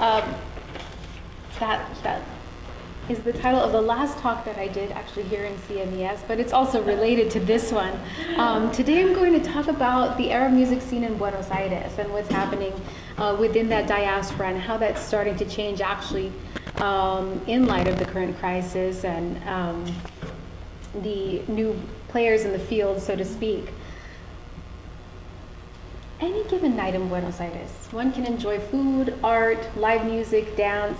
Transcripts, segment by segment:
That is the title of the last talk that I did actually here in CMES, but it's also related to this one. Today I'm going to talk about the Arab music scene in Buenos Aires and what's happening within that diaspora and how that's starting to change actually in light of the current crisis and the new players in the field, so to speak. Any given night in Buenos Aires, one can enjoy food, art, live music, dance,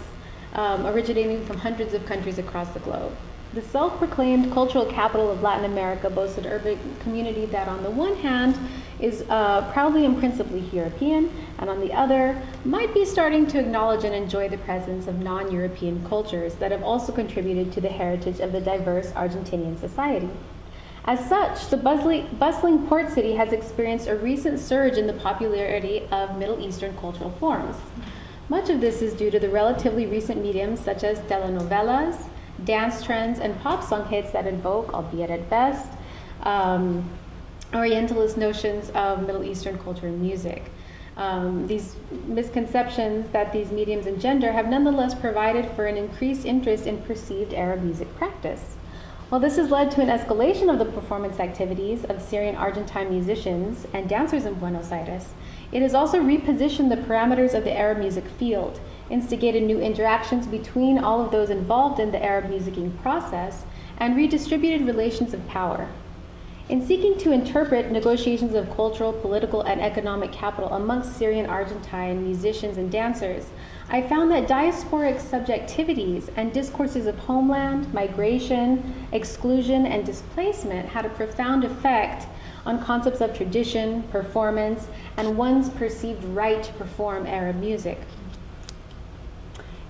originating from hundreds of countries across the globe. The self-proclaimed cultural capital of Latin America boasts an urban community that on the one hand is proudly and principally European, and on the other might be starting to acknowledge and enjoy the presence of non-European cultures that have also contributed to the heritage of the diverse Argentinian society. As such, the bustling port city has experienced a recent surge in the popularity of Middle Eastern cultural forms. Much of this is due to the relatively recent mediums such as telenovelas, dance trends, and pop song hits that invoke, albeit at best, orientalist notions of Middle Eastern culture and music. These misconceptions that these mediums engender have nonetheless provided for an increased interest in perceived Arab music practice. While this has led to an escalation of the performance activities of Syrian-Argentine musicians and dancers in Buenos Aires, it has also repositioned the parameters of the Arab music field, instigated new interactions between all of those involved in the Arab musicking process, and redistributed relations of power. In seeking to interpret negotiations of cultural, political, and economic capital amongst Syrian-Argentine musicians and dancers, I found that diasporic subjectivities and discourses of homeland, migration, exclusion, and displacement had a profound effect on concepts of tradition, performance, and one's perceived right to perform Arab music.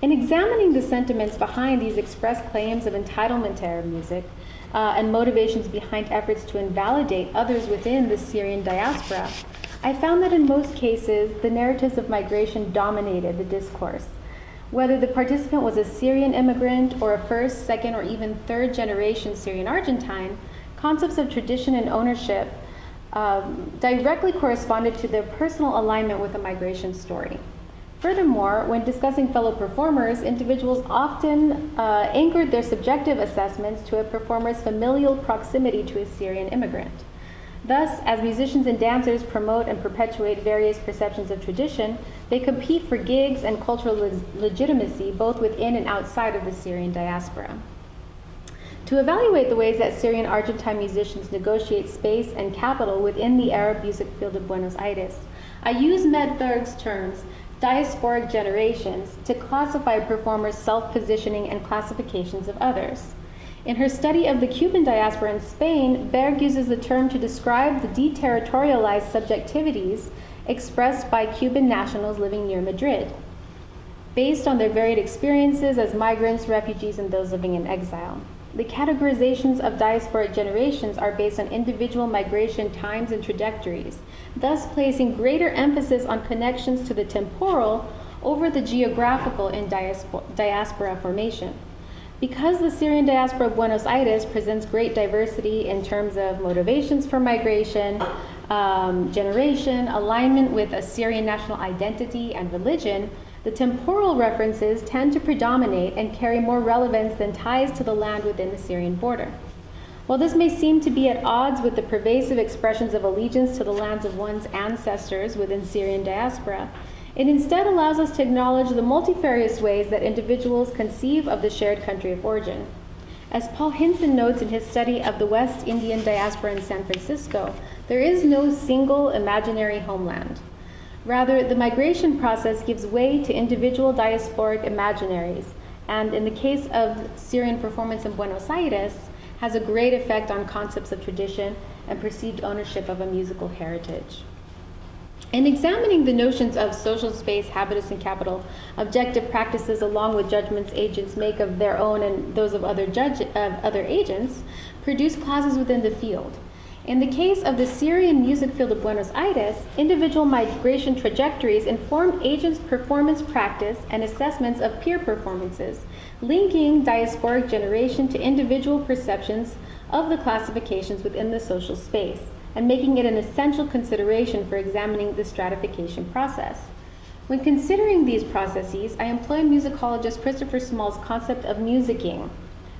In examining the sentiments behind these expressed claims of entitlement to Arab music and motivations behind efforts to invalidate others within the Syrian diaspora, I found that in most cases, the narratives of migration dominated the discourse. Whether the participant was a Syrian immigrant or a first, second, or even third generation Syrian-Argentine, concepts of tradition and ownership directly corresponded to their personal alignment with a migration story. Furthermore, when discussing fellow performers, individuals often anchored their subjective assessments to a performer's familial proximity to a Syrian immigrant. Thus, as musicians and dancers promote and perpetuate various perceptions of tradition, they compete for gigs and cultural legitimacy both within and outside of the Syrian diaspora. To evaluate the ways that Syrian-Argentine musicians negotiate space and capital within the Arab music field of Buenos Aires, I use Mette Berg's terms, Diasporic Generations, to classify performers' self-positioning and classifications of others. In her study of the Cuban diaspora in Spain, Berg uses the term to describe the deterritorialized subjectivities expressed by Cuban nationals living near Madrid, based on their varied experiences as migrants, refugees, and those living in exile. The categorizations of diasporic generations are based on individual migration times and trajectories, thus placing greater emphasis on connections to the temporal over the geographical in diaspora formation. Because the Syrian diaspora of Buenos Aires presents great diversity in terms of motivations for migration, generation, alignment with a Syrian national identity and religion, the temporal references tend to predominate and carry more relevance than ties to the land within the Syrian border. While this may seem to be at odds with the pervasive expressions of allegiance to the lands of one's ancestors within Syrian diaspora, it instead allows us to acknowledge the multifarious ways that individuals conceive of the shared country of origin. As Paul Hinson notes in his study of the West Indian diaspora in San Francisco, there is no single imaginary homeland. Rather, the migration process gives way to individual diasporic imaginaries, and in the case of Syrian performance in Buenos Aires, has a great effect on concepts of tradition and perceived ownership of a musical heritage. In examining the notions of social space, habitus, and capital, objective practices along with judgments agents make of their own and those of other agents, produce classes within the field. In the case of the Syrian music field of Buenos Aires, individual migration trajectories inform agents' performance practice and assessments of peer performances, linking diasporic generation to individual perceptions of the classifications within the social space, and making it an essential consideration for examining the stratification process. When considering these processes, I employ musicologist Christopher Small's concept of musicking.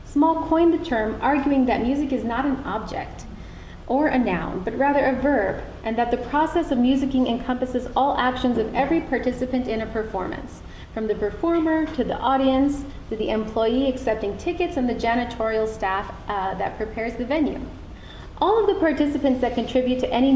Small coined the term, arguing that music is not an object or a noun, but rather a verb, and that the process of musicking encompasses all actions of every participant in a performance, from the performer to the audience to the employee accepting tickets and the janitorial staff that prepares the venue. All of the participants that contribute to any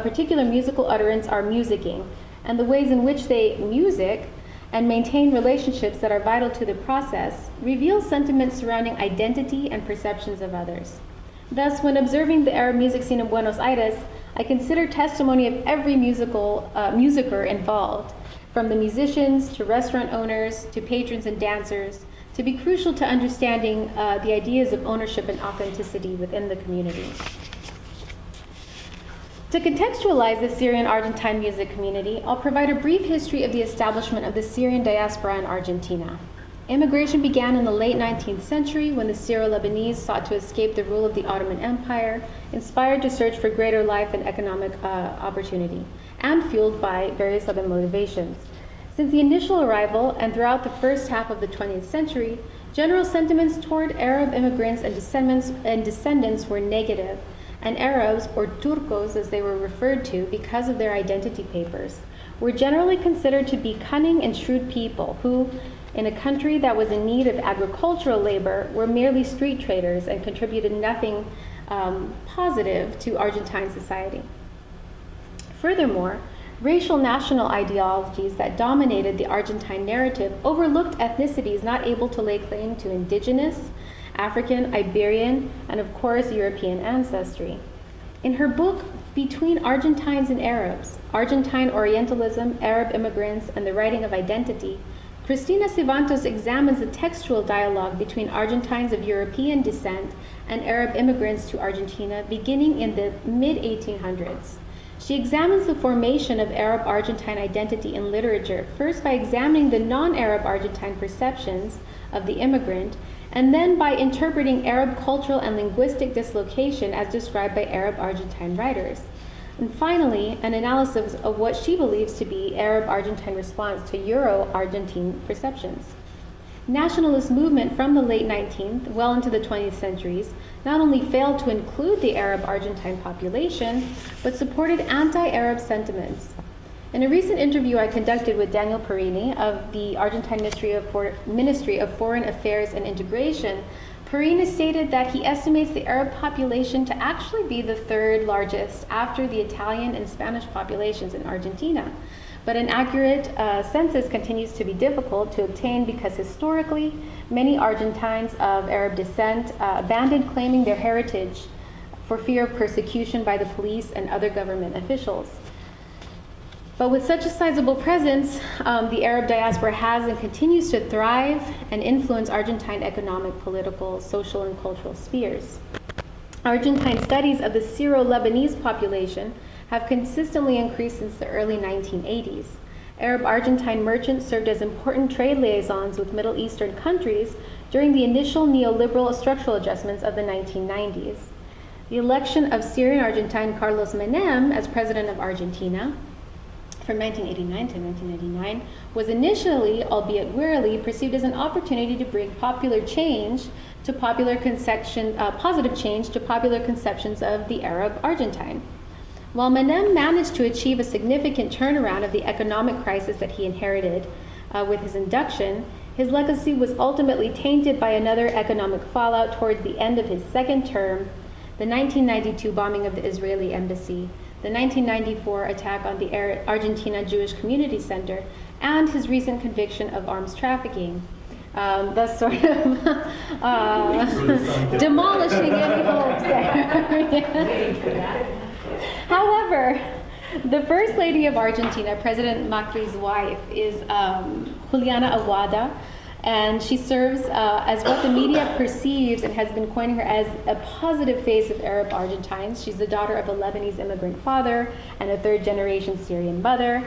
particular musical utterance are musicking, and the ways in which they music and maintain relationships that are vital to the process reveal sentiments surrounding identity and perceptions of others. Thus, when observing the Arab music scene in Buenos Aires, I consider testimony of every musicer involved, from the musicians to restaurant owners to patrons and dancers, to be crucial to understanding the ideas of ownership and authenticity within the community. To contextualize the Syrian-Argentine music community, I'll provide a brief history of the establishment of the Syrian diaspora in Argentina. Immigration began in the late 19th century when the Syro-Lebanese sought to escape the rule of the Ottoman Empire, inspired to search for greater life and economic opportunity, and fueled by various other motivations. Since the initial arrival and throughout the first half of the 20th century, general sentiments toward Arab immigrants and descendants were negative, and Arabs, or Turcos as they were referred to because of their identity papers, were generally considered to be cunning and shrewd people who, in a country that was in need of agricultural labor, were merely street traders and contributed nothing positive to Argentine society. Furthermore, racial national ideologies that dominated the Argentine narrative overlooked ethnicities not able to lay claim to indigenous, African, Iberian, and of course European ancestry. In her book, Between Argentines and Arabs, Argentine Orientalism, Arab Immigrants, and the Writing of Identity, Cristina Civantos examines the textual dialogue between Argentines of European descent and Arab immigrants to Argentina beginning in the mid-1800s. She examines the formation of Arab Argentine identity in literature, first by examining the non-Arab Argentine perceptions of the immigrant, and then by interpreting Arab cultural and linguistic dislocation as described by Arab Argentine writers. And finally, an analysis of what she believes to be Arab Argentine response to Euro-Argentine perceptions. Nationalist movement from the late 19th, well into the 20th centuries, not only failed to include the Arab Argentine population, but supported anti-Arab sentiments. In a recent interview I conducted with Daniel Perini of the Argentine Ministry of Foreign Affairs and Integration, Perini stated that he estimates the Arab population to actually be the third largest after the Italian and Spanish populations in Argentina. But an accurate census continues to be difficult to obtain because historically, many Argentines of Arab descent abandoned claiming their heritage for fear of persecution by the police and other government officials. But with such a sizable presence, the Arab diaspora has and continues to thrive and influence Argentine economic, political, social, and cultural spheres. Argentine studies of the Syro-Lebanese population have consistently increased since the early 1980s. Arab Argentine merchants served as important trade liaisons with Middle Eastern countries during the initial neoliberal structural adjustments of the 1990s. The election of Syrian-Argentine Carlos Menem as president of Argentina from 1989 to 1999 was initially, albeit wearily, perceived as an opportunity to bring positive change to popular conceptions of the Arab Argentine. While Menem managed to achieve a significant turnaround of the economic crisis that he inherited with his induction, his legacy was ultimately tainted by another economic fallout towards the end of his second term, the 1992 bombing of the Israeli embassy, the 1994 attack on the Argentina Jewish Community Center, and his recent conviction of arms trafficking, thus sort of demolishing any hopes there. However, the First Lady of Argentina, President Macri's wife, is Juliana Aguada, and she serves as what the media perceives and has been coining her as a positive face of Arab Argentines. She's the daughter of a Lebanese immigrant father and a third-generation Syrian mother.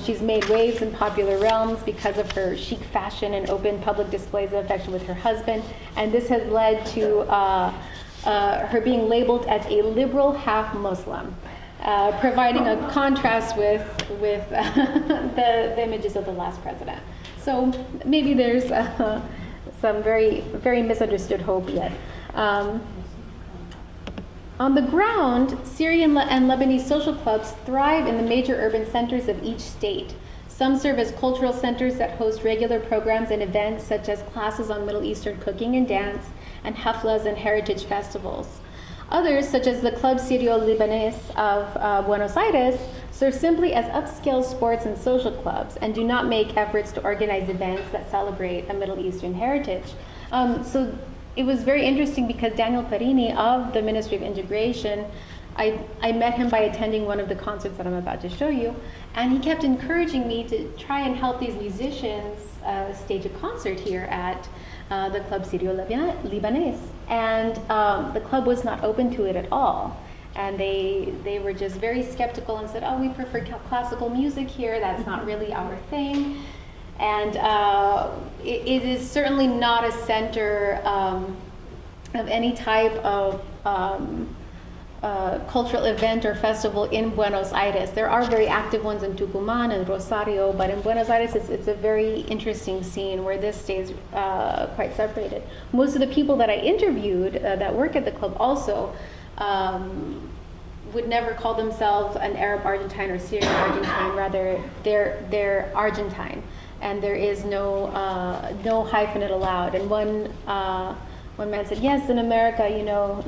She's made waves in popular realms because of her chic fashion and open public displays of affection with her husband, and this has led to her being labeled as a liberal half-Muslim. providing a contrast with the images of the last president. So maybe there's some very, very misunderstood hope yet. On the ground, Syrian and Lebanese social clubs thrive in the major urban centers of each state. Some serve as cultural centers that host regular programs and events such as classes on Middle Eastern cooking and dance, and haflas and heritage festivals. Others, such as the Club Syrio-Libanese of Buenos Aires, serve simply as upscale sports and social clubs and do not make efforts to organize events that celebrate a Middle Eastern heritage. So it was very interesting because Daniel Perini of the Ministry of Integration, I met him by attending one of the concerts that I'm about to show you, and he kept encouraging me to try and help these musicians stage a concert here at the Club Syrio-Libanese. And the club was not open to it at all. And they were just very skeptical and said, oh, we prefer classical music here, that's not really our thing. And it is certainly not a center of any type of cultural event or festival in Buenos Aires. There are very active ones in Tucumán and Rosario, but in Buenos Aires it's a very interesting scene where this stays quite separated. Most of the people that I interviewed that work at the club also would never call themselves an Arab Argentine or Syrian Argentine, rather they're Argentine. And there is no hyphenate allowed. And one man said, yes, in America, you know,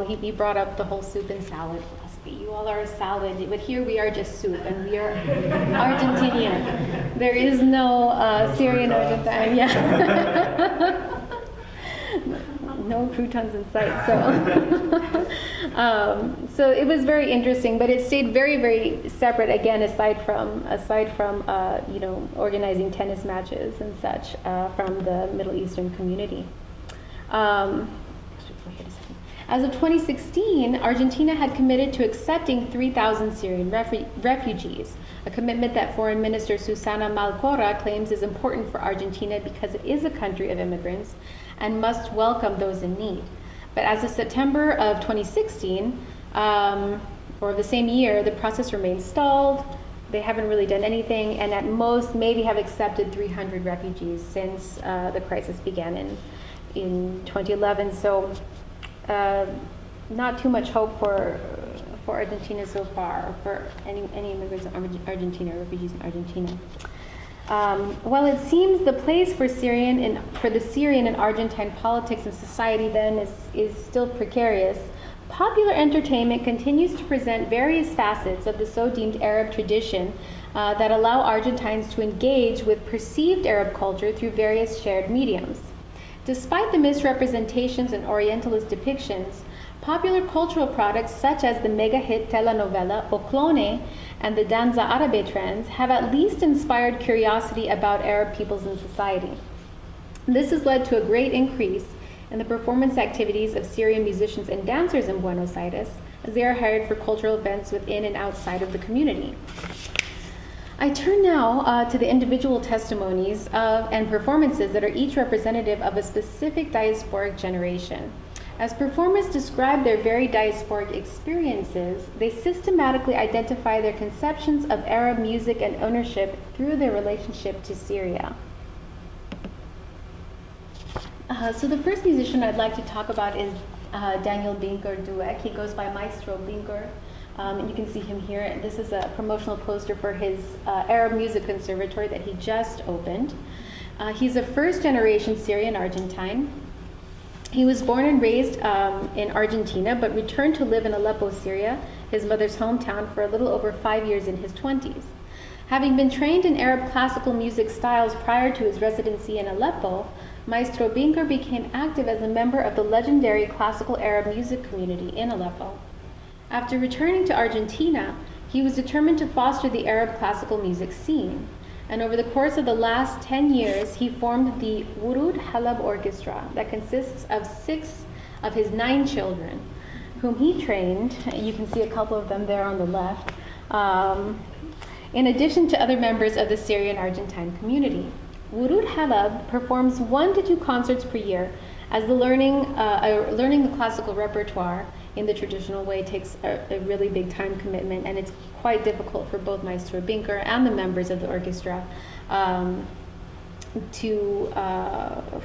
he brought up the whole soup and salad philosophy. You all are a salad, but here we are just soup, and we are Argentinian. There is no Syrian Argentine, yeah. No croutons in sight, so it was very interesting, but it stayed very, very separate, again, aside from you know, organizing tennis matches and such from the Middle Eastern community. As of 2016, Argentina had committed to accepting 3,000 Syrian refugees, a commitment that Foreign Minister Susana Malcorra claims is important for Argentina because it is a country of immigrants and must welcome those in need. But as of September of 2016, or the same year, the process remains stalled. They haven't really done anything, and at most maybe have accepted 300 refugees since the crisis began in 2011. So not too much hope for Argentina so far, for any immigrants in Argentina, or refugees in Argentina. Well, it seems the place for the Syrian and Argentine politics and society then is still precarious. Popular entertainment continues to present various facets of the so-deemed Arab tradition that allow Argentines to engage with perceived Arab culture through various shared mediums. Despite the misrepresentations and orientalist depictions, popular cultural products such as the mega-hit telenovela O Clone and the Danza Árabe trends have at least inspired curiosity about Arab peoples and society. This has led to a great increase in the performance activities of Syrian musicians and dancers in Buenos Aires, as they are hired for cultural events within and outside of the community. I turn now to the individual testimonies and performances that are each representative of a specific diasporic generation. As performers describe their very diasporic experiences, they systematically identify their conceptions of Arab music and ownership through their relationship to Syria. So the first musician I'd like to talk about is Daniel Binker Duek. He goes by Maestro Binker. And you can see him here. This is a promotional poster for his Arab Music Conservatory that he just opened. He's a first-generation Syrian-Argentine. He was born and raised in Argentina, but returned to live in Aleppo, Syria, his mother's hometown, for a little over 5 years in his 20s. Having been trained in Arab classical music styles prior to his residency in Aleppo, Maestro Binker became active as a member of the legendary classical Arab music community in Aleppo. After returning to Argentina, he was determined to foster the Arab classical music scene. And over the course of the last 10 years, he formed the Wurud Halab Orchestra that consists of 6 of his 9 children, whom he trained. You can see a couple of them there on the left, in addition to other members of the Syrian-Argentine community. Wurud Halab performs 1 to 2 concerts per year as learning the classical repertoire in the traditional way takes a really big time commitment, and it's quite difficult for both Maestro Binker and the members of the orchestra to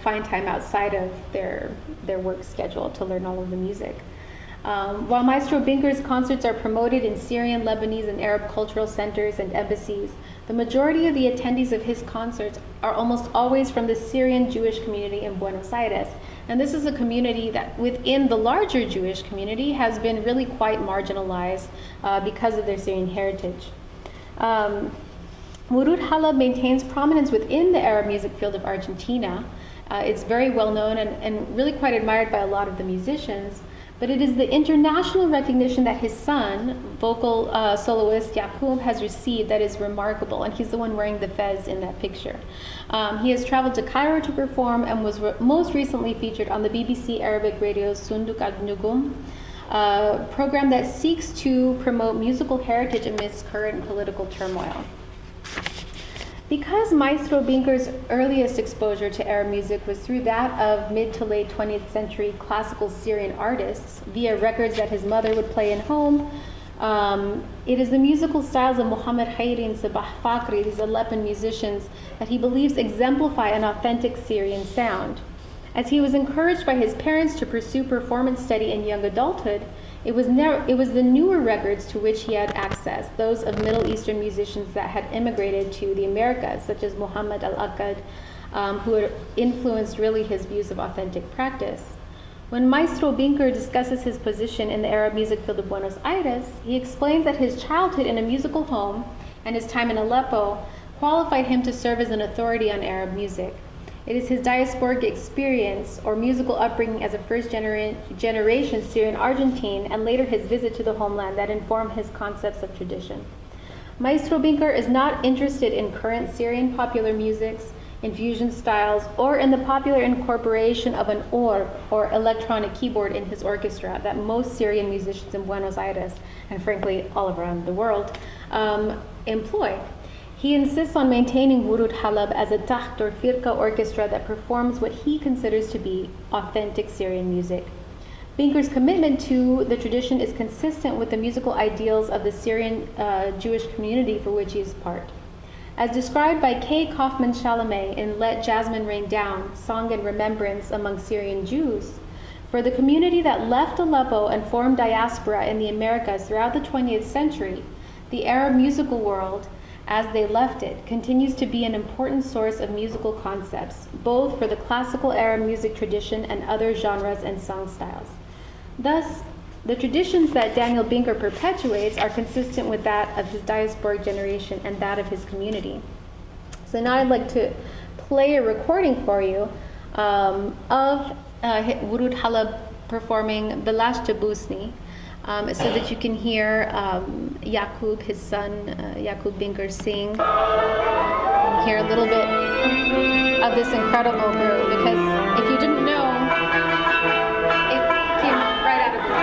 find time outside of their work schedule to learn all of the music. While Maestro Binker's concerts are promoted in Syrian, Lebanese, and Arab cultural centers and embassies, the majority of the attendees of his concerts are almost always from the Syrian Jewish community in Buenos Aires. And this is a community that within the larger Jewish community has been really quite marginalized because of their Syrian heritage. Wurud Halab maintains prominence within the Arab music field of Argentina. It's very well known and really quite admired by a lot of the musicians. But it is the international recognition that his son, vocal soloist Jakub, has received that is remarkable, and he's the one wearing the fez in that picture. He has traveled to Cairo to perform and was most recently featured on the BBC Arabic radio's Sunduk al-Nugum, a program that seeks to promote musical heritage amidst current political turmoil. Because Maestro Binker's earliest exposure to Arab music was through that of mid to late 20th century classical Syrian artists via records that his mother would play in home, it is the musical styles of Mohammed Khayri and Sabah Fakhri, these Aleppan musicians, that he believes exemplify an authentic Syrian sound. As he was encouraged by his parents to pursue performance study in young adulthood, it was the newer records to which he had access, those of Middle Eastern musicians that had immigrated to the Americas, such as Muhammad al-Akkad, who had influenced really his views of authentic practice. When Maestro Binker discusses his position in the Arab music field of Buenos Aires, he explains that his childhood in a musical home and his time in Aleppo qualified him to serve as an authority on Arab music. It is his diasporic experience or musical upbringing as a first-generation Syrian-Argentine and later his visit to the homeland that inform his concepts of tradition. Maestro Binker is not interested in current Syrian popular musics, in fusion styles, or in the popular incorporation of an org or electronic keyboard in his orchestra that most Syrian musicians in Buenos Aires, and frankly all around the world, employ. He insists on maintaining Wurud Halab as a taht or firqa orchestra that performs what he considers to be authentic Syrian music. Binker's commitment to the tradition is consistent with the musical ideals of the Syrian Jewish community for which he is part. As described by K. Kaufman Chalamet in Let Jasmine Rain Down, Song and Remembrance Among Syrian Jews, for the community that left Aleppo and formed diaspora in the Americas throughout the 20th century, the Arab musical world, as they left it, continues to be an important source of musical concepts, both for the classical Arab music tradition and other genres and song styles. Thus, the traditions that Daniel Binker perpetuates are consistent with that of his diasporic generation and that of his community. So now I'd like to play a recording for you of Wurud Halab performing Belash Jabusni, so that you can hear Jakub, his son, Jakub Binker, sing. And hear a little bit of this incredible group, because if you didn't know, it came right out of the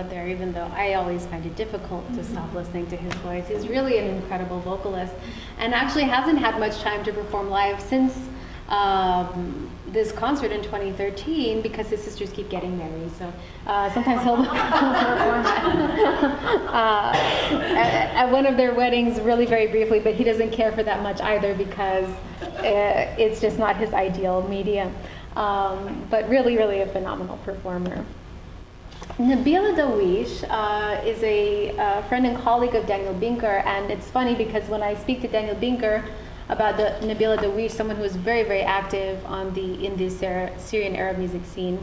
out there, even though I always find it difficult to stop listening to his voice. He's really an incredible vocalist, and actually hasn't had much time to perform live since this concert in 2013 because his sisters keep getting married. So sometimes he'll perform at one of their weddings really very briefly, but he doesn't care for that much either because it's just not his ideal medium. But really, really a phenomenal performer. Nabila Dawish is a friend and colleague of Daniel Binker, and it's funny because when I speak to Daniel Binker about Nabila Dawish, someone who is very, very active in the Syrian Arab music scene,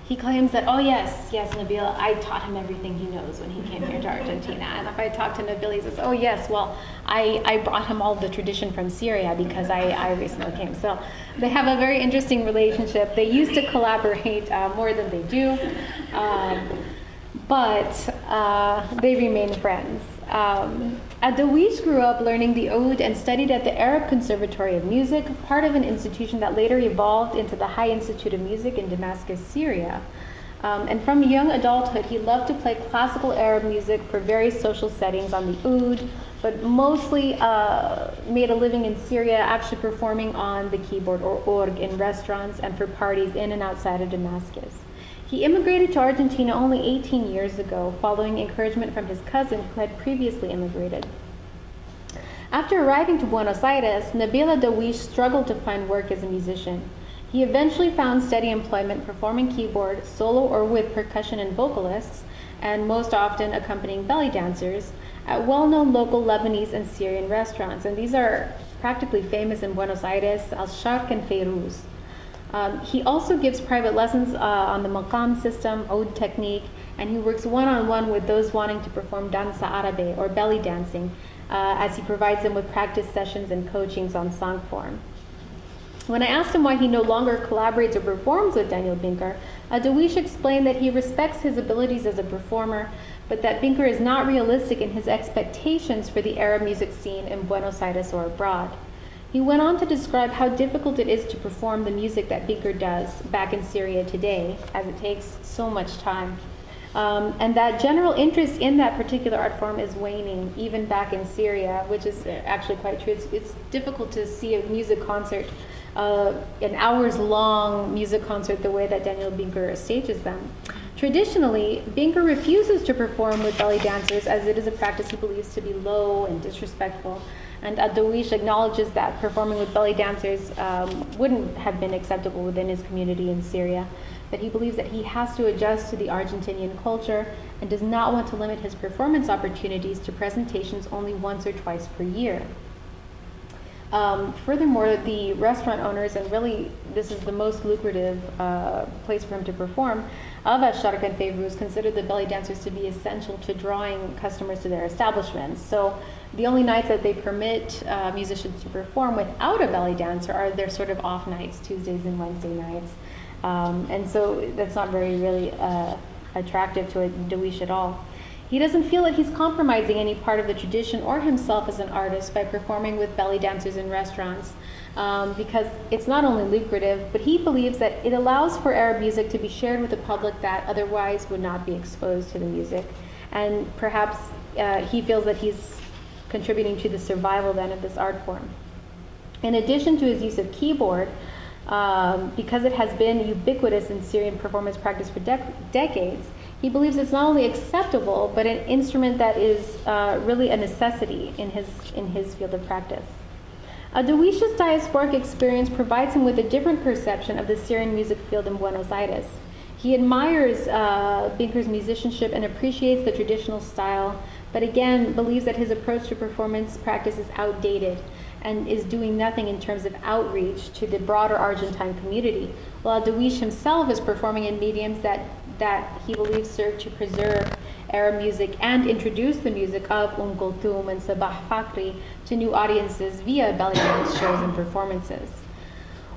he claims that, oh yes, Nabila, I taught him everything he knows when he came here to Argentina. And if I talk to Nabila, he says, oh yes, well, I brought him all the tradition from Syria because I recently came. So they have a very interesting relationship. They used to collaborate more than they do, but they remain friends. Dawish grew up learning the oud and studied at the Arab Conservatory of Music, part of an institution that later evolved into the High Institute of Music in Damascus, Syria. And from young adulthood, he loved to play classical Arab music for various social settings on the oud, but mostly made a living in Syria, actually performing on the keyboard or org in restaurants and for parties in and outside of Damascus. He immigrated to Argentina only 18 years ago, following encouragement from his cousin who had previously immigrated. After arriving to Buenos Aires, Nabila Dawish struggled to find work as a musician. He eventually found steady employment performing keyboard, solo or with percussion and vocalists, and most often accompanying belly dancers, at well-known local Lebanese and Syrian restaurants. And these are practically famous in Buenos Aires, Al-Sharq and Feiruz. He also gives private lessons on the maqam system, oud technique, and he works one-on-one with those wanting to perform danza árabe, or belly dancing, as he provides them with practice sessions and coachings on song form. When I asked him why he no longer collaborates or performs with Daniel Binker, Dawish explained that he respects his abilities as a performer, but that Binker is not realistic in his expectations for the Arab music scene in Buenos Aires or abroad. He went on to describe how difficult it is to perform the music that Binker does back in Syria today, as it takes so much time. And that general interest in that particular art form is waning, even back in Syria, which is actually quite true. It's difficult to see a music concert, an hours-long music concert, the way that Daniel Binker stages them. Traditionally, Binker refuses to perform with belly dancers, as it is a practice he believes to be low and disrespectful. And Dawish acknowledges that performing with belly dancers wouldn't have been acceptable within his community in Syria, but he believes that he has to adjust to the Argentinian culture and does not want to limit his performance opportunities to presentations only once or twice per year. Furthermore, the restaurant owners, and really this is the most lucrative place for him to perform, of Al-Sharq and Feiruz, consider the belly dancers to be essential to drawing customers to their establishments. So the only nights that they permit musicians to perform without a belly dancer are their sort of off nights, Tuesdays and Wednesday nights. And so that's not very really attractive to a Dawish at all. He doesn't feel that he's compromising any part of the tradition or himself as an artist by performing with belly dancers in restaurants, because it's not only lucrative, but he believes that it allows for Arab music to be shared with a public that otherwise would not be exposed to the music. And perhaps he feels that he's contributing to the survival then of this art form. In addition to his use of keyboard, because it has been ubiquitous in Syrian performance practice for decades, he believes it's not only acceptable, but an instrument that is really a necessity in his field of practice. Dawish's diasporic experience provides him with a different perception of the Syrian music field in Buenos Aires. He admires Binker's musicianship and appreciates the traditional style, but again believes that his approach to performance practice is outdated and is doing nothing in terms of outreach to the broader Argentine community, while Dawish himself is performing in mediums that he believes serve to preserve Arab music and introduce the music of Kulthum and Sabah Fakhri to new audiences via belly dance shows and performances.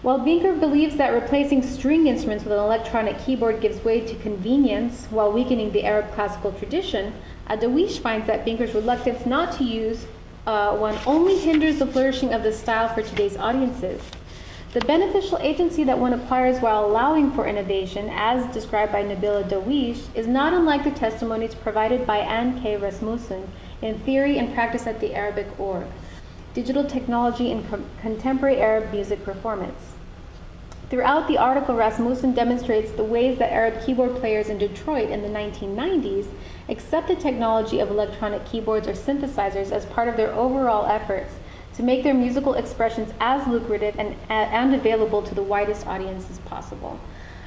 While Binker believes that replacing string instruments with an electronic keyboard gives way to convenience while weakening the Arab classical tradition, Dawish finds that Binker's reluctance not to use one only hinders the flourishing of the style for today's audiences. The beneficial agency that one acquires while allowing for innovation, as described by Nabila Dawish, is not unlike the testimonies provided by Ann K. Rasmussen in Theory and Practice at the Arabic Org, Digital Technology in Contemporary Arab Music Performance. Throughout the article, Rasmussen demonstrates the ways that Arab keyboard players in Detroit in the 1990s accept the technology of electronic keyboards or synthesizers as part of their overall efforts to make their musical expressions as lucrative and available to the widest audiences possible.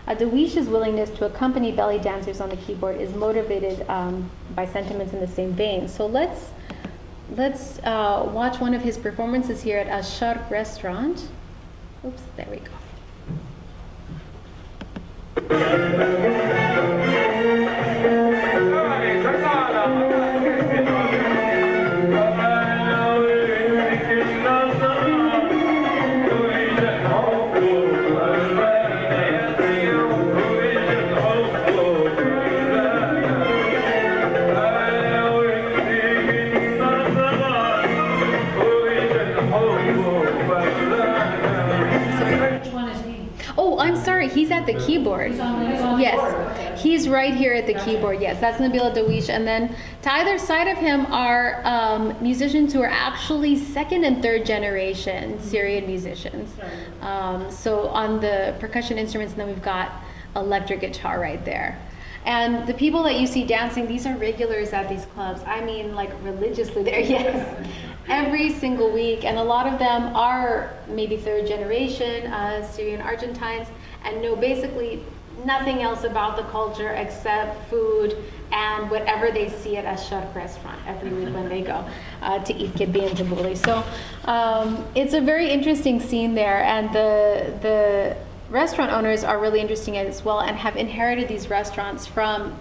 Dawish's willingness to accompany belly dancers on the keyboard is motivated by sentiments in the same vein. So let's watch one of his performances here at a Sharq restaurant. Oops, there we go. He's at the keyboard. Yes, he's right here at the keyboard. Yes, that's Nabila Dawish. And then to either side of him are musicians who are actually second and third generation Syrian musicians. So on the percussion instruments, and then we've got electric guitar right there. And the people that you see dancing, these are regulars at these clubs. I mean, like religiously there, yes. Every single week. And a lot of them are maybe third generation Syrian-Argentines and know basically nothing else about the culture except food and whatever they see at a Sharq restaurant every week when they go to eat kibbe and tabbouleh. So it's a very interesting scene there, and the restaurant owners are really interesting as well and have inherited these restaurants from,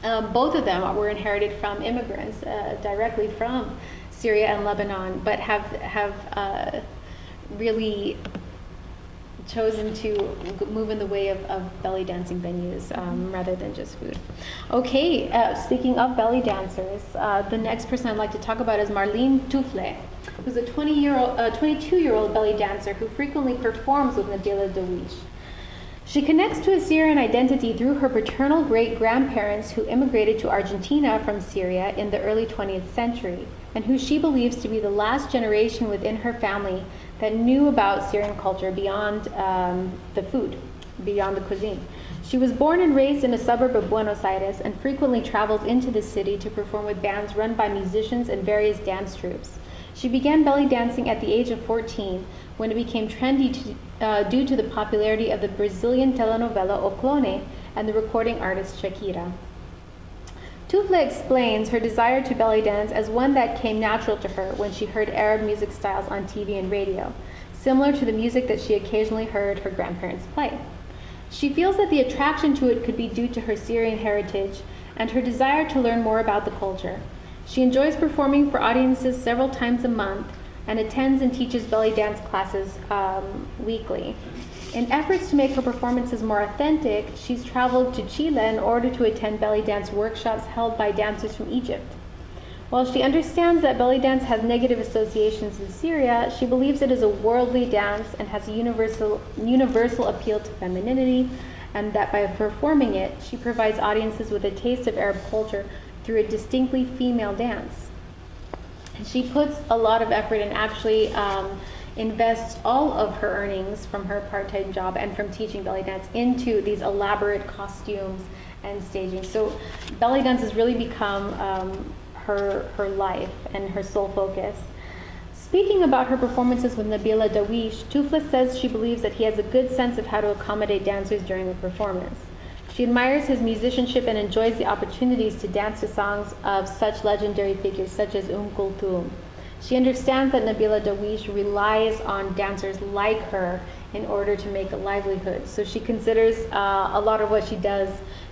both of them were inherited from immigrants directly from Syria and Lebanon, but have really chosen to move in the way of belly dancing venues rather than just food. Okay, speaking of belly dancers, the next person I'd like to talk about is Marlene Toufle, who's a 22-year-old belly dancer who frequently performs with Nabila Dawish. She connects to a Syrian identity through her paternal great-grandparents who immigrated to Argentina from Syria in the early 20th century, and who she believes to be the last generation within her family that knew about Syrian culture beyond the food, beyond the cuisine. She was born and raised in a suburb of Buenos Aires and frequently travels into the city to perform with bands run by musicians and various dance troupes. She began belly dancing at the age of 14 when it became trendy due to the popularity of the Brazilian telenovela O Clone and the recording artist Shakira. Toufle explains her desire to belly dance as one that came natural to her when she heard Arab music styles on TV and radio, similar to the music that she occasionally heard her grandparents play. She feels that the attraction to it could be due to her Syrian heritage and her desire to learn more about the culture. She enjoys performing for audiences several times a month and attends and teaches belly dance classes weekly. In efforts to make her performances more authentic, she's traveled to Chile in order to attend belly dance workshops held by dancers from Egypt. While she understands that belly dance has negative associations in Syria, she believes it is a worldly dance and has a universal appeal to femininity, and that by performing it, she provides audiences with a taste of Arab culture through a distinctly female dance. She puts a lot of effort and actually invests all of her earnings from her part-time job and from teaching belly dance into these elaborate costumes and staging. So belly dance has really become her life and her sole focus. Speaking about her performances with Nabila Dawish, Toufle says she believes that he has a good sense of how to accommodate dancers during a performance. She admires his musicianship and enjoys the opportunities to dance to songs of such legendary figures such as Kulthum. She understands that Nabila Dawish relies on dancers like her in order to make a livelihood. So she considers a lot of what she does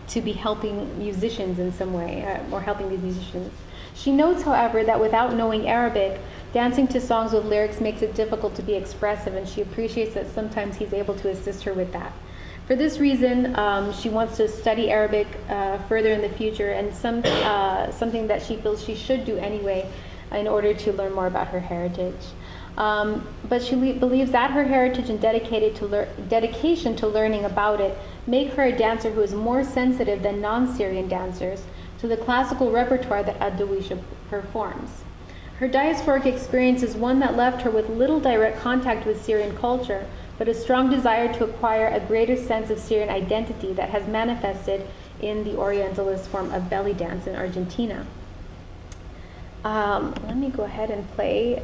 to be helping musicians in some way, or helping these musicians. She notes, however, that without knowing Arabic, dancing to songs with lyrics makes it difficult to be expressive, and she appreciates that sometimes he's able to assist her with that. For this reason, she wants to study Arabic further in the future, and something that she feels she should do anyway in order to learn more about her heritage. But she believes that her heritage and dedication to learning about it make her a dancer who is more sensitive than non-Syrian dancers to the classical repertoire that Ad-Dawish performs. Her diasporic experience is one that left her with little direct contact with Syrian culture, but a strong desire to acquire a greater sense of Syrian identity that has manifested in the orientalist form of belly dance in Argentina. Let me go ahead and play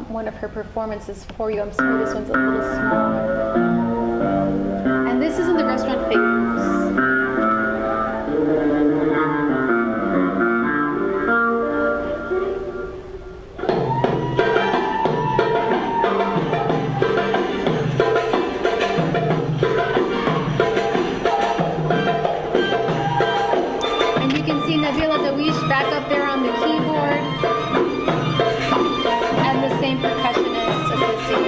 one of her performances for you. I'm sorry, this one's a little smaller. And this is in the restaurant Famous. Back up there on the keyboard, and the same percussionist assisting.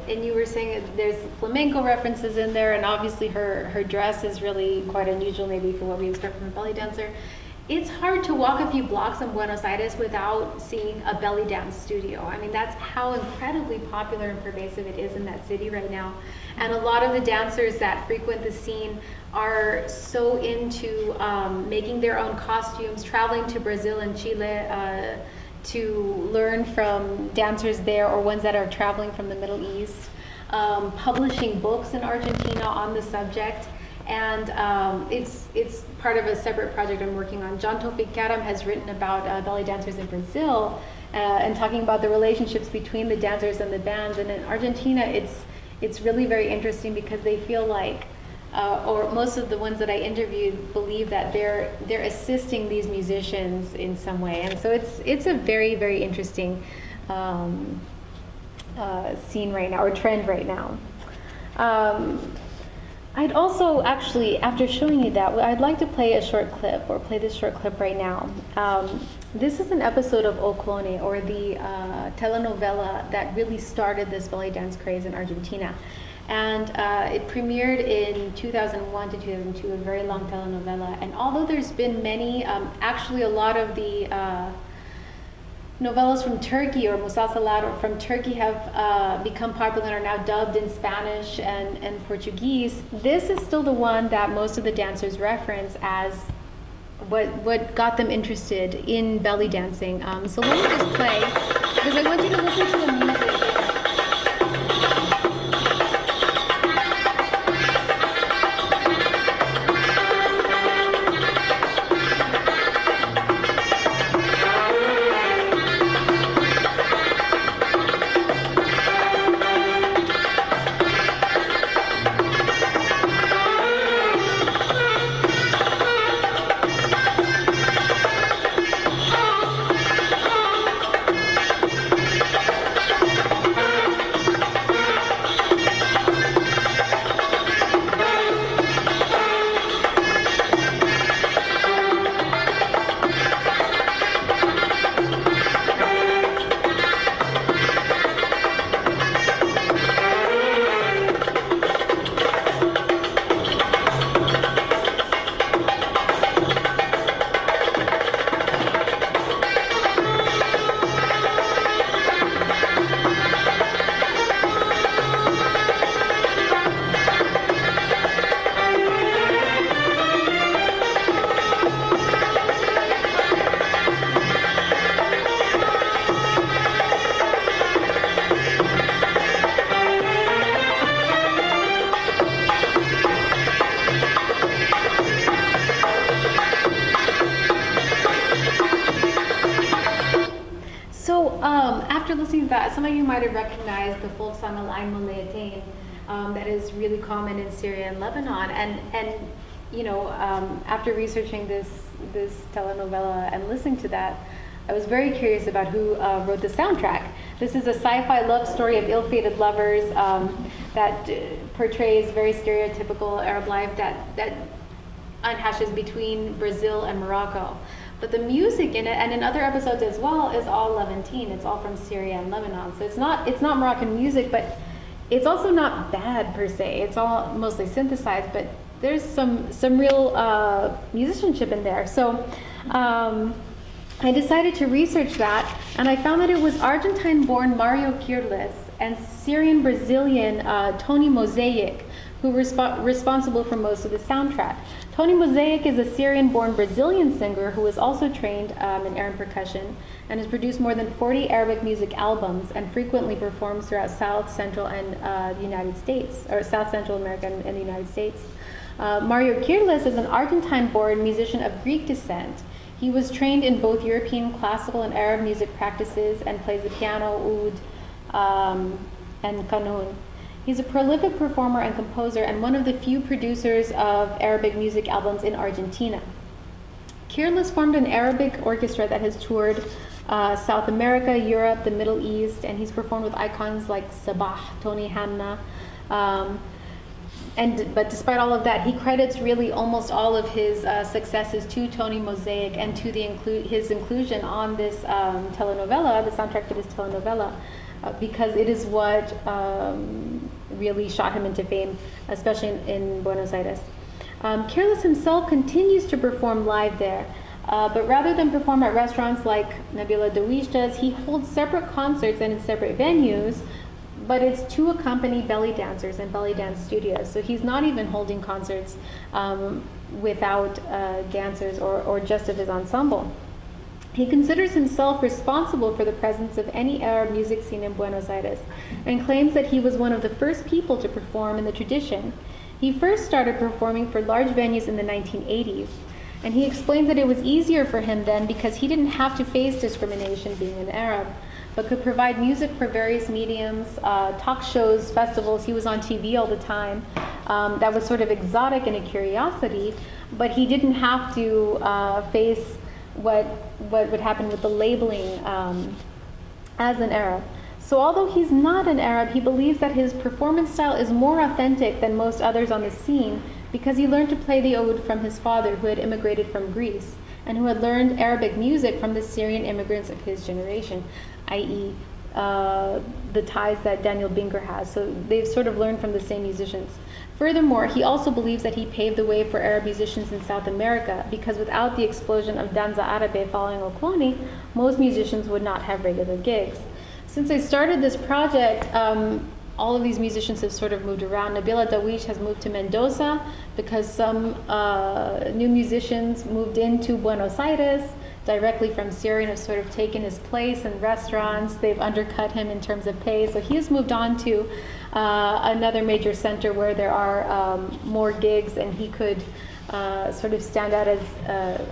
And you were saying there's flamenco references in there, and obviously her dress is really quite unusual, maybe for what we expect from a belly dancer. It's hard to walk a few blocks in Buenos Aires without seeing a belly dance studio. I mean, that's how incredibly popular and pervasive it is in that city right now. And a lot of the dancers that frequent the scene are so into making their own costumes, traveling to Brazil and Chile to learn from dancers there, or ones that are traveling from the Middle East, publishing books in Argentina on the subject. And it's part of a separate project I'm working on. John Tofik Karam has written about belly dancers in Brazil and talking about the relationships between the dancers and the bands. And in Argentina, it's really very interesting because they feel like, or most of the ones that I interviewed believe that they're assisting these musicians in some way. And so it's a very, very interesting scene right now, or trend right now. I'd also actually, after showing you that, I'd like to play a short clip, or play this short clip right now. This is an episode of O Clone, or the telenovela that really started this belly dance craze in Argentina. And it premiered in 2001 to 2002, a very long telenovela. And although there's been many, actually a lot of the novellas from Turkey, or musalsalat from Turkey, have become popular and are now dubbed in Spanish and Portuguese. This is still the one that most of the dancers reference as what got them interested in belly dancing. So let me just play, because I want you to listen to the music. that some of you might have recognized the folk song Al-Ain Mulayyatain, that is really common in Syria and Lebanon. And you know, after researching this telenovela and listening to that, I was very curious about who wrote the soundtrack. This is a sci-fi love story of ill-fated lovers that portrays very stereotypical Arab life that unhashes between Brazil and Morocco. But the music in it, and in other episodes as well, is all Levantine. It's all from Syria and Lebanon. So it's not Moroccan music, but it's also not bad per se. It's all mostly synthesized, but there's some real musicianship in there. So I decided to research that, and I found that it was Argentine-born Mario Kirles and Syrian-Brazilian Tony Mosaic who were responsible for most of the soundtrack. Tony Mosaic is a Syrian-born Brazilian singer who is also trained in Arab percussion and has produced more than 40 Arabic music albums and frequently performs throughout South, Central, and the United States, or South Central America and the United States. Mario Kirles is an Argentine-born musician of Greek descent. He was trained in both European classical and Arab music practices and plays the piano, oud, and qanun. He's a prolific performer and composer and one of the few producers of Arabic music albums in Argentina. Kirles formed an Arabic orchestra that has toured South America, Europe, the Middle East, and he's performed with icons like Sabah, Tony Hanna. But despite all of that, he credits really almost all of his successes to Tony Mosaic and to his inclusion on this telenovela, the soundtrack for this telenovela, because it is what really shot him into fame, especially in Buenos Aires. Kirles himself continues to perform live there, but rather than perform at restaurants like Nabila Dawish does, he holds separate concerts and in separate venues, but it's to accompany belly dancers and belly dance studios. So he's not even holding concerts without dancers or just of his ensemble. He considers himself responsible for the presence of any Arab music scene in Buenos Aires and claims that he was one of the first people to perform in the tradition. He first started performing for large venues in the 1980s, and he explains that it was easier for him then because he didn't have to face discrimination being an Arab, but could provide music for various mediums, talk shows, festivals. He was on TV all the time. That was sort of exotic and a curiosity, but he didn't have to face what would happen with the labeling as an Arab. So although he's not an Arab, he believes that his performance style is more authentic than most others on the scene because he learned to play the oud from his father, who had immigrated from Greece and who had learned Arabic music from the Syrian immigrants of his generation, i.e. The ties that Daniel Binker has. So they've sort of learned from the same musicians. Furthermore, he also believes that he paved the way for Arab musicians in South America because without the explosion of danza árabe following Okloni, most musicians would not have regular gigs. Since I started this project, all of these musicians have sort of moved around. Nabila Dawish has moved to Mendoza because some new musicians moved into Buenos Aires directly from Syria and have sort of taken his place in restaurants. They've undercut him in terms of pay. So he has moved on to another major center where there are more gigs and he could sort of stand out as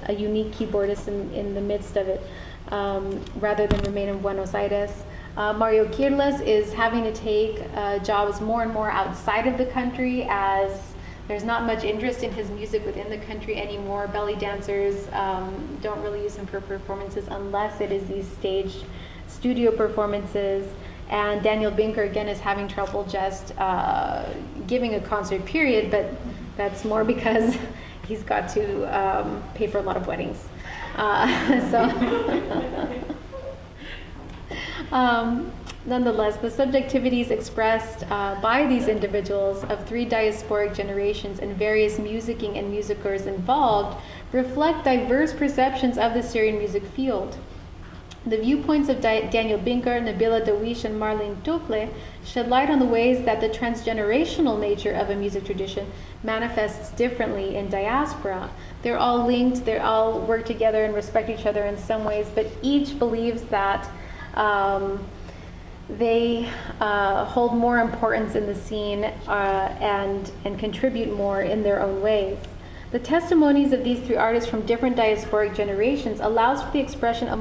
a unique keyboardist in the midst of it rather than remain in Buenos Aires. Mario Kirles is having to take jobs more and more outside of the country as there's not much interest in his music within the country anymore. Belly dancers don't really use him for performances unless it is these staged studio performances. And Daniel Binker, again, is having trouble just giving a concert, period, but that's more because he's got to pay for a lot of weddings. Nonetheless, the subjectivities expressed by these individuals of three diasporic generations and various musicking and musicers involved reflect diverse perceptions of the Syrian music field. The viewpoints of Daniel Binker, Nabila Dawish, and Marlene Tufle shed light on the ways that the transgenerational nature of a music tradition manifests differently in diaspora. They're all linked, they all work together and respect each other in some ways, but each believes that they hold more importance in the scene and contribute more in their own ways. The testimonies of these three artists from different diasporic generations allows for the expression of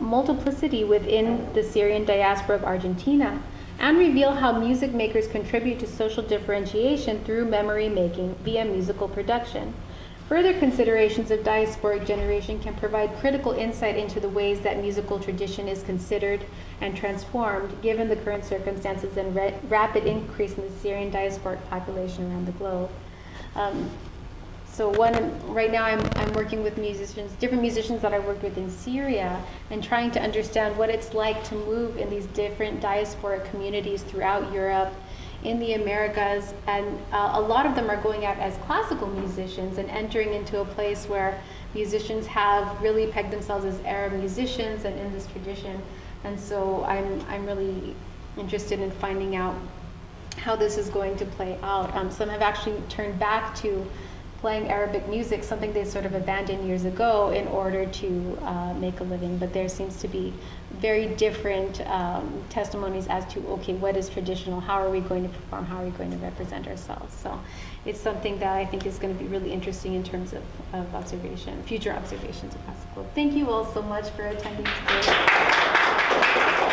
multiplicity within the Syrian diaspora of Argentina, and reveal how music makers contribute to social differentiation through memory making via musical production. Further considerations of diasporic generation can provide critical insight into the ways that musical tradition is considered and transformed given the current circumstances and rapid increase in the Syrian diasporic population around the globe. Right now I'm working with musicians, different musicians that I worked with in Syria, and trying to understand what it's like to move in these different diasporic communities throughout Europe, in the Americas, and a lot of them are going out as classical musicians and entering into a place where musicians have really pegged themselves as Arab musicians and in this tradition. And so I'm really interested in finding out how this is going to play out. Some have actually turned back to playing Arabic music, something they sort of abandoned years ago in order to make a living. But there seems to be very different testimonies as to, okay, what is traditional? How are we going to perform? How are we going to represent ourselves? So it's something that I think is going to be really interesting in terms of observation, future observations across the globe. Thank you all so much for attending today.